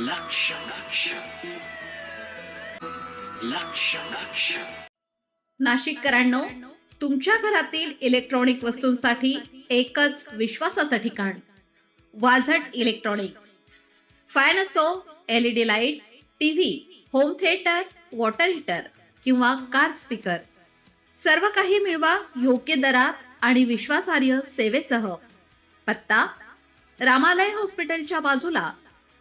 लक्ष लक्ष लक्ष लक्ष नाशिककरांनो, तुमच्या घरातील इलेक्ट्रॉनिक वस्तूंसाठी एकच विश्वासाचं ठिकाण वाझट इलेक्ट्रॉनिक्स. फॅन असो, LED lights, TV, home theatre, water heater किंवा कार स्पीकर, सर्व काही मिळवा योग्य दरात आणि विश्वासार्ह सेवेसह. पत्ता: रामालय हॉस्पिटलच्या बाजूला,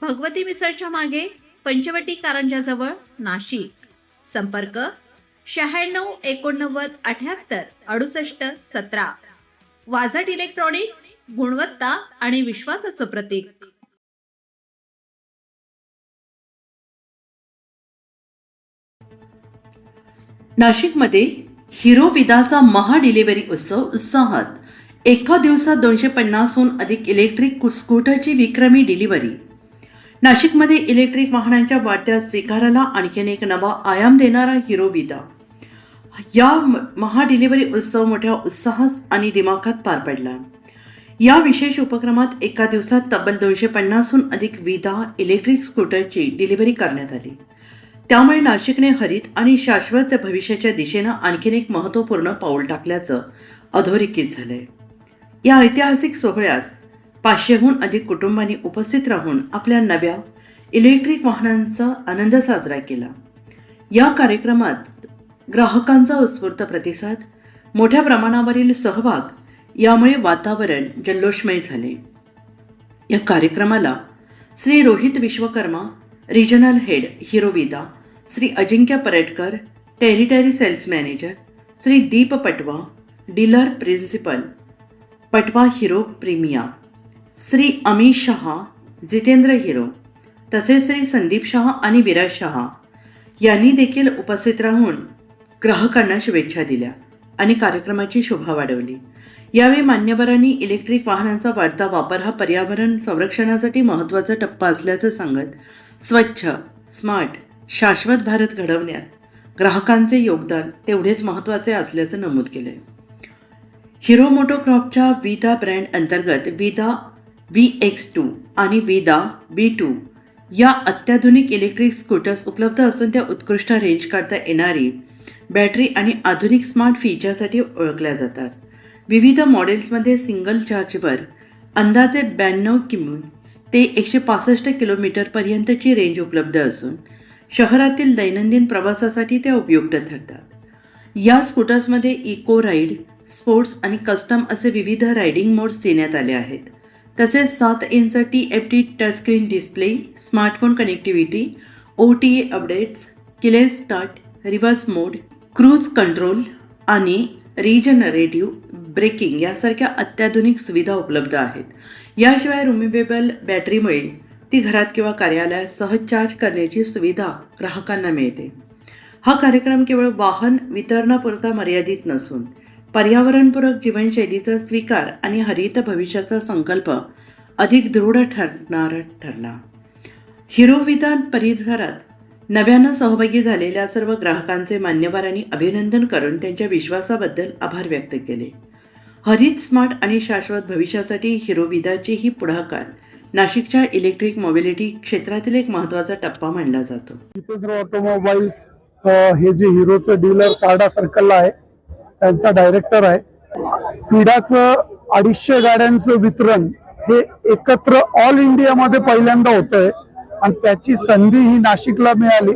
भगवती मिसळच्या मागे, पंचवटी कारंजा जवळ, नाशिक. संपर्क: 96 89 78 68 17. वाझट इलेक्ट्रॉनिक्स, गुणवत्ता आणि विश्वासाचं प्रतीक. नाशिकमध्ये हिरो विदाचा महा डिलिव्हरी उत्सव उत्साहात. एका दिवसात 250हून अधिक इलेक्ट्रिक स्कूटरची विक्रमी डिलिव्हरी. नाशिकमध्ये इलेक्ट्रिक वाहनांच्या वाढत्या स्वीकाराला आणखीन एक नवा आयाम देणारा हिरो विदा या महा डिलिव्हरी उत्सव मोठ्या उत्साहात आणि दिमाखात पार पडला. या विशेष उपक्रमात एका दिवसात तब्बल 250हून अधिक विदा इलेक्ट्रिक स्कूटरची डिलिव्हरी करण्यात आली. त्यामुळे नाशिकने हरित आणि शाश्वत भविष्याच्या दिशेनं आणखीन एक महत्त्वपूर्ण पाऊल टाकल्याचं अधोरेखित झालंय. या ऐतिहासिक सोहळ्यास 500हून अधिक कुटुंबांनी उपस्थित राहून आपल्या नव्या इलेक्ट्रिक वाहनांचा आनंद साजरा केला. या कार्यक्रमात ग्राहकांचा उत्स्फूर्त प्रतिसाद, मोठ्या प्रमाणावरील सहभाग यामुळे वातावरण जल्लोषमय झाले. या कार्यक्रमाला Shri Rohit Vishwakarma, regional head hero विदा, श्री अजिंक्य परेटकर, टेरिटरी सेल्स मॅनेजर, श्री दीप पटवा, डीलर प्रिन्सिपल, पटवा hero Primia, Shri Amit Shah, Jitendra hero, तसेच श्री संदीप शहा आणि विराज शहा यांनी देखील उपस्थित राहून ग्राहकांना शुभेच्छा दिल्या आणि कार्यक्रमाची शोभा वाढवली. यावेळी मान्यवरांनी इलेक्ट्रिक वाहनांचा वाढता वापर हा पर्यावरण संरक्षणासाठी महत्त्वाचा टप्पा असल्याचं सांगत स्वच्छ, स्मार्ट, शाश्वत भारत घडवण्यात ग्राहकांचे योगदान तेवढेच महत्त्वाचे असल्याचं नमूद केलं. हिरो मोटोक्रॉपच्या विदा ब्रँड अंतर्गत विदा VX2 आणि विदा V2 या अत्याधुनिक इलेक्ट्रिक स्कूटर्स उपलब्ध असून त्या उत्कृष्ट रेंज काढता येणारी बॅटरी आणि आधुनिक स्मार्ट फीचरसाठी ओळखल्या जातात. विविध मॉडेल्समध्ये सिंगल चार्जवर अंदाजे 92 किमी ते 165 किलोमीटरपर्यंतची रेंज उपलब्ध असून शहरातील दैनंदिन प्रवासासाठी त्या उपयुक्त ठरतात. या स्कूटर्समध्ये इको राईड, स्पोर्ट्स आणि कस्टम असे विविध रायडिंग मोड्स देण्यात आले आहेत. तसेच 7 inch TFT touchscreen display, smartphone connectivity, OTA updates, keyless start, reverse mode, cruise control आणि रिजनरेटिव्ह ब्रेकिंग यासारख्या अत्याधुनिक सुविधा उपलब्ध आहेत. याशिवाय रिमूव्हेबल बॅटरीमुळे ती घरात किंवा कार्यालयात सहज चार्ज करण्याची सुविधा ग्राहकांना मिळते. हा कार्यक्रम केवळ वाहन वितरणापुरता मर्यादित नसून पर्यावरणपूरक जीवनशैलीचा स्वीकार आणि हरित भविष्याचा संकल्प अधिक दृढ ठरला. हिरो विदा परिसरात नव्यानं सहभागी झालेल्या सर्व ग्राहकांचे मान्यवरांनी अभिनंदन करून त्यांच्या विश्वासाबद्दल आभार व्यक्त केले. हरित, स्मार्ट आणि शाश्वत भविष्यासाठी हिरो विदाची ही पुढाकार नाशिकच्या इलेक्ट्रिक मोबिलिटी क्षेत्रातील एक महत्त्वाचा टप्पा मानला जातो. जितेंद्र ऑटोमोबाईल्स हे जे हिरोचं डीलर सारडा सर्कलला आहे, त्यांचा डायरेक्टर आहे. फिडाचं 250 गाड्यांचं वितरण हे एकत्र ऑल इंडियामध्ये पहिल्यांदा होतंय आणि त्याची संधी ही नाशिकला मिळाली.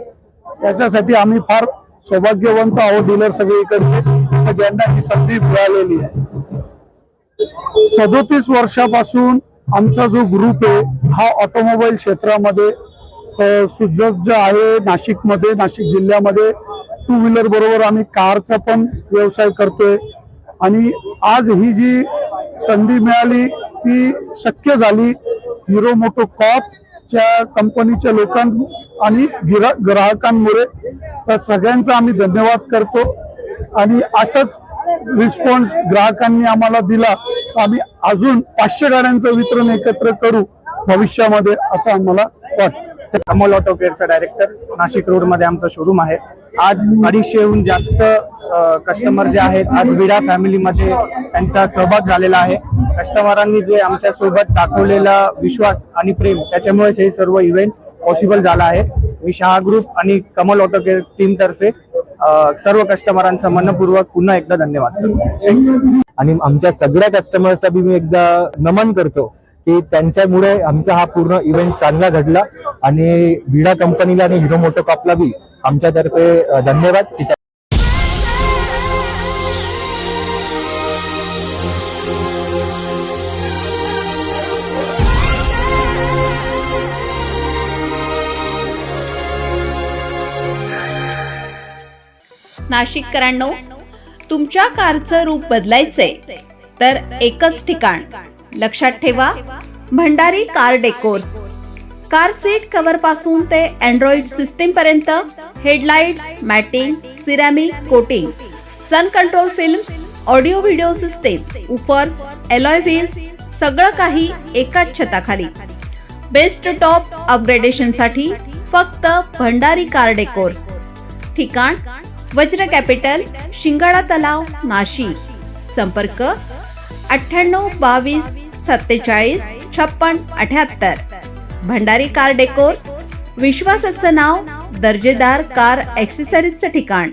याच्यासाठी आम्ही फार सौभाग्यवंत आहोत डीलर सगळीकडचे, ज्यांना ही संधी मिळालेली आहे. 37 वर्षापासून आमचा जो ग्रुप आहे हा ऑटोमोबाईल क्षेत्रामध्ये सुसज्ज आहे. नाशिकमध्ये, नाशिक जिल्ह्यामध्ये 2 व्हीलर बरोबर आम्ही कारचा पण व्यवसाय करतोय आणि आज ही जी संधी मिळाली ती शक्य झाली हिरो मोटोकॉर्पच्या कंपनीच्या लोकांना आणि ग्राहकांमुळे. तर सगळ्यांचा आम्ही धन्यवाद करतो आणि असाच रिस्पॉन्स ग्राहकांनी आम्हाला दिला. आम्ही अजून 500 गाड्यांचं वितरण एकत्र करू भविष्यामध्ये असं आम्हाला वाटतं. अमोल ऑटो केअरचा डायरेक्टर, नाशिक रोड मध्ये आमचा शोरूम आहे. आज 250हून जास्त कस्टमर जे आहेत आज विडा फॅमिलीमध्ये त्यांचा सहभाग झालेला आहे. कस्टमरांनी जे आमच्या सोबत दाखवलेला विश्वास आणि प्रेम त्याच्यामुळे हे सर्व इव्हेंट पॉसिबल झाला आहे. मी शहा ग्रुप आणि कमल ऑटो केअर टीम तर्फे सर्व कस्टमरांचा मनपूर्वक पुन्हा एकदा धन्यवाद करतो. आणि आमच्या सगळ्या कस्टमर्सला बी मी एकदा नमन करतो की त्यांच्यामुळे आमचा हा पूर्ण इव्हेंट चांगला घडला. आणि विडा कंपनीला आणि हिरो मोटोकॉर्पला बी आमच्यातर्फे धन्यवाद की नाशिककरांनो, तुमच्या कारचं रूप बदलायचंय तर एकच ठिकाण लक्षात ठेवा, Bhandari car decors. Car seat cover पासून ते अँड्रॉइड सिस्टीम पर्यंत, headlights, matting, ceramic coating, sun control films, audio video system, woofers, alloy wheels, सगळं काही एकाच छताखाली. बेस्ट टॉप अपग्रेडेशन साठी फक्त भंडारी कार डेकोर्स. ठिकाण वज्र कॅपिटल, शिंगाडा तलाव, नाशिक. संपर्क 98 22 47 56 78. भंडारी कार डेकोर्स, विश्वासाचं नाव, दर्जेदार कार ॲक्सेसरीजचं ठिकाण.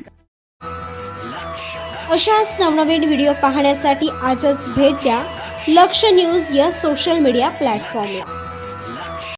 अशाच नवनवीन व्हिडिओ पाहण्यासाठी आजच भेट द्या लक्ष न्यूज या सोशल मीडिया प्लॅटफॉर्मला.